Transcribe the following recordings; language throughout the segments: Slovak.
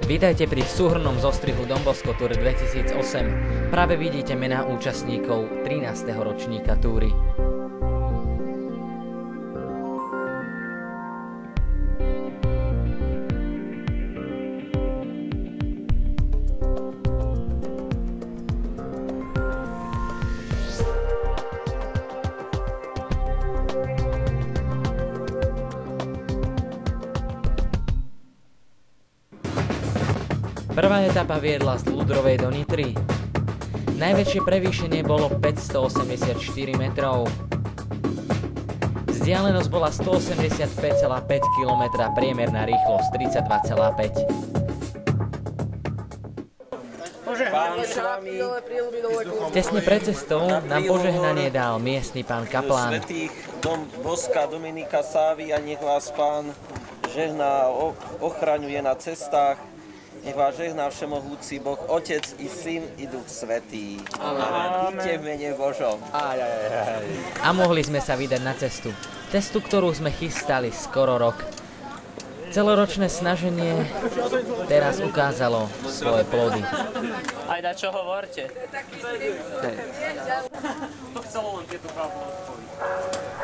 Vítajte pri súhrnnom zostrihu Don Bosco Tour 2008. Práve vidíte mená účastníkov 13. ročníka túry. Prvá etapa viedla z Ľudrovej do Nitry. Najväčšie prevýšenie bolo 584 metrov. Vzdialenosť bola 185,5 km, priemerná rýchlosť 32,5. Tesne pred cestou nám požehnanie dal miestny pán kaplán. Svätých Don Bosca Dominika Sávy a nech vás pán žehná, ochraňuje na cestách. Nech vás žehná všemohúci Boh, Otec i Syn i Duch Svätý. Amen. Iďte v mene Božom. A mohli sme sa vydať na cestu. Cestu, ktorú sme chystali skoro rok. Celoročné snaženie teraz ukázalo svoje plody. Aj na čo hovorte?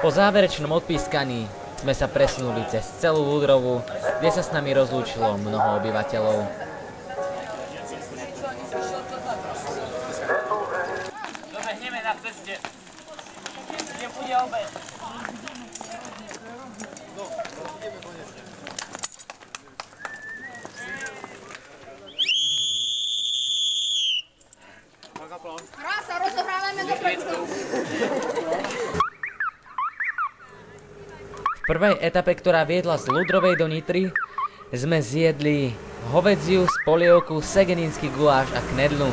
Po záverečnom odpískaní sme sa presunuli cez celú Ľudrovu, kde sa s nami rozlúčilo mnoho obyvateľov. Dobehneme na ceste. Kde bude obed? Krása, rozohrávame dopredu. V prvej etape, ktorá viedla z Ľudrovej do Nitry, sme zjedli hovädziu z polievku, segenínsky guláš a knedlu.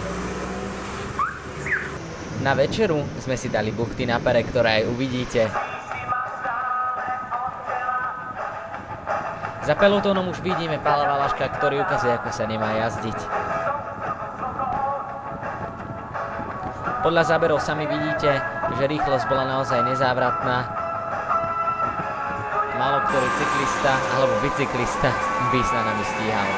Na večeru sme si dali buchty na pere, ktoré aj uvidíte. Za pelotónom už vidíme Pála Valaška, ktorý ukazuje, ako sa nemá jazdiť. Podľa záberov sami vidíte, že rýchlosť bola naozaj nezávratná. Málo ktorý cyklista alebo bicyklista by sa nami stíhal.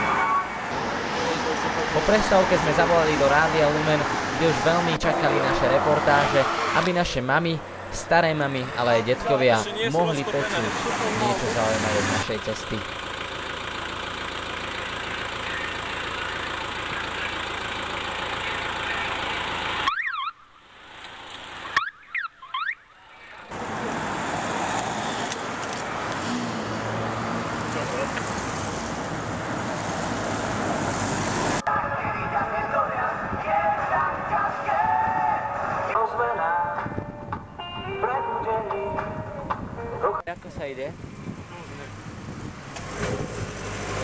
Po prestávke sme zavolali do Rádia Lumen, kde už veľmi čakali naše reportáže, aby naše mamy, staré mamy, ale aj detkovia mohli počuť niečo zaujímavé z našej cesty. Ako sa ide?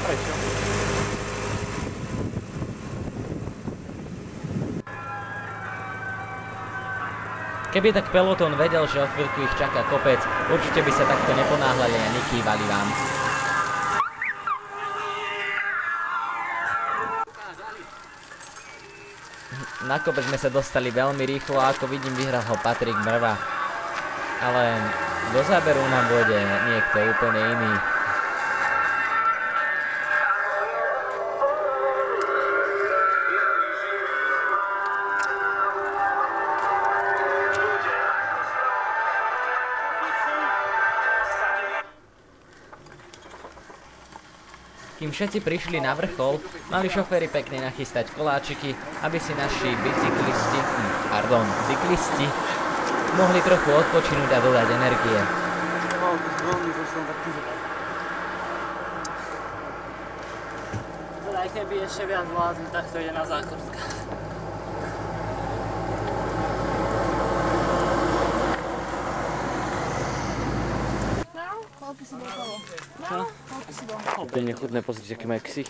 Prečo? Keby tak pelotón vedel, že o chvíľku ich čaká kopec, určite by sa takto neponáhľali a nekývali vám. Na kopec sme sa dostali veľmi rýchlo a ako vidím, vyhral ho Patrik Mrva. Ale do záberu nám bude niekto úplne iný. Kým všetci prišli na vrchol, mali šoféri pekne nachystať koláčiky, aby si naši cyklisti mohli trochu odpočinúť a dodať energie. Aj keby ešte viac vlázli, tak to ide na Zákorská. To je nechutné, pozrieť, aký majú ksich.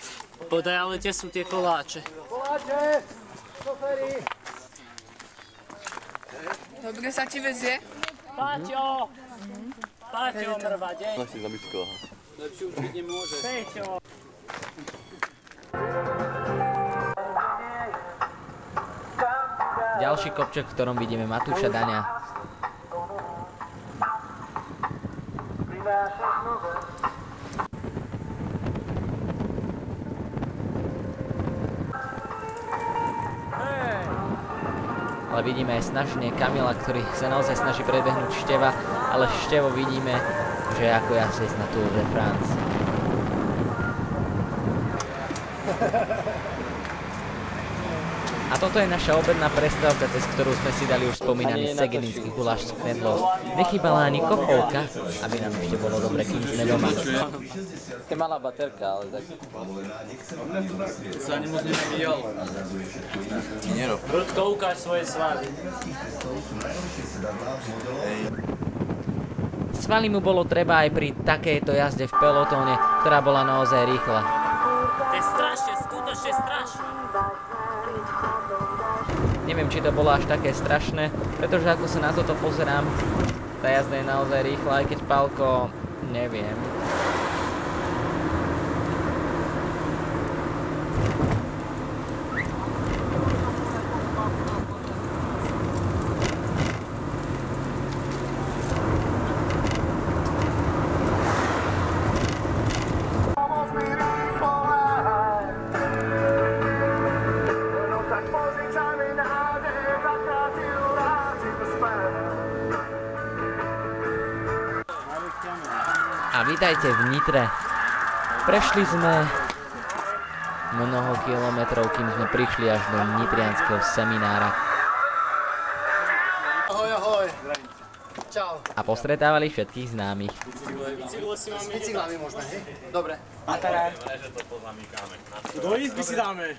Podaj, ale tie sú tie koláče. Koláče! Šoféri! Dobre sa ti vezie? Páťo! Páťo, Mrva, deň. Si za bicykla. Lepšie už byť nemôže. Peťo! Ďalší kopček, v ktorom vidíme Matúša Daňa. ale vidíme aj snaženie Kamila, ktorý sa naozaj snaží prebehnúť Števa, ale Števo vidíme, že je ako jazdec na Tour de France. A toto je naša obedná prestávka, cez ktorú sme si dali už spomínaný segeninský guláš s knedlou. Nechýbala ani kofovka, aby nám ešte bolo dobre, kým sme doma. Je malá baterka, ale tak... To sa ani moc nevidel. Brudko, ukáž svoje svaly. Svaly mu bolo treba aj pri takejto jazde v pelotóne, ktorá bola naozaj rýchla. To je strašne, skutočne strašné. Neviem, či to bolo až také strašné, pretože ako sa na toto pozerám, tá jazda je naozaj rýchla, aj keď Pálko, neviem. A vítajte v Nitre. Prešli sme mnoho kilometrov, kým sme prišli až do nitrianskeho seminára. Ahoj, ahoj. Čau. A postretávali všetkých známych. S bicyklami môžeme, hej? Dobre. Do izby si dáme.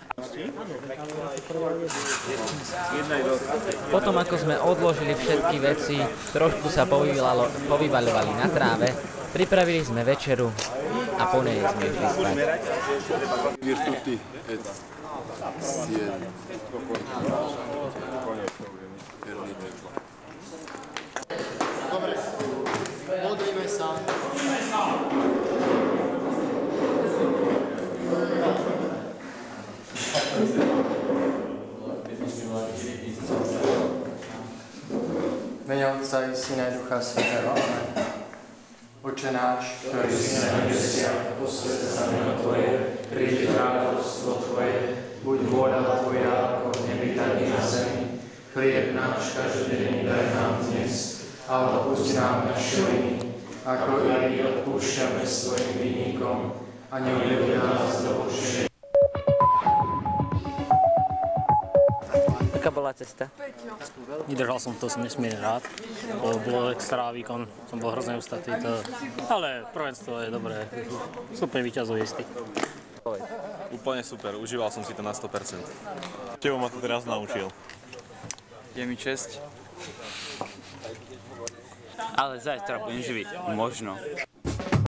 Potom ako sme odložili všetky veci, trošku sa povyvaľovali na tráve, pripravili sme večeru a po nej sme išli spať. Virtuti et sied. Dobre. Modlíme sa. Mene Otca i Syna i Ducha Svätého. Amen. Oče náš, ktorý si na nebesiach, posväť sa meno Tvoje, príď kráľovstvo Tvoje, buď vôľa Tvoja ako v nebi, tak i na zemi. Chlieb náš každodenný daj nám dnes, a odpusť nám naše viny, ako i my odpúšťame svojim vinníkom, a neuvedí nás do pokušenia. Aká bola cesta? Vydržal som to, som nesmierne rád. Bolo extra výkon, som bol hrozne ustatý, ale prvenstvo je dobré. Super víťazov istý. Úplne super, užíval som si to na 100%. Tevo ma to teraz naučil. Je mi česť. Ale zajtra budem živý. Možno.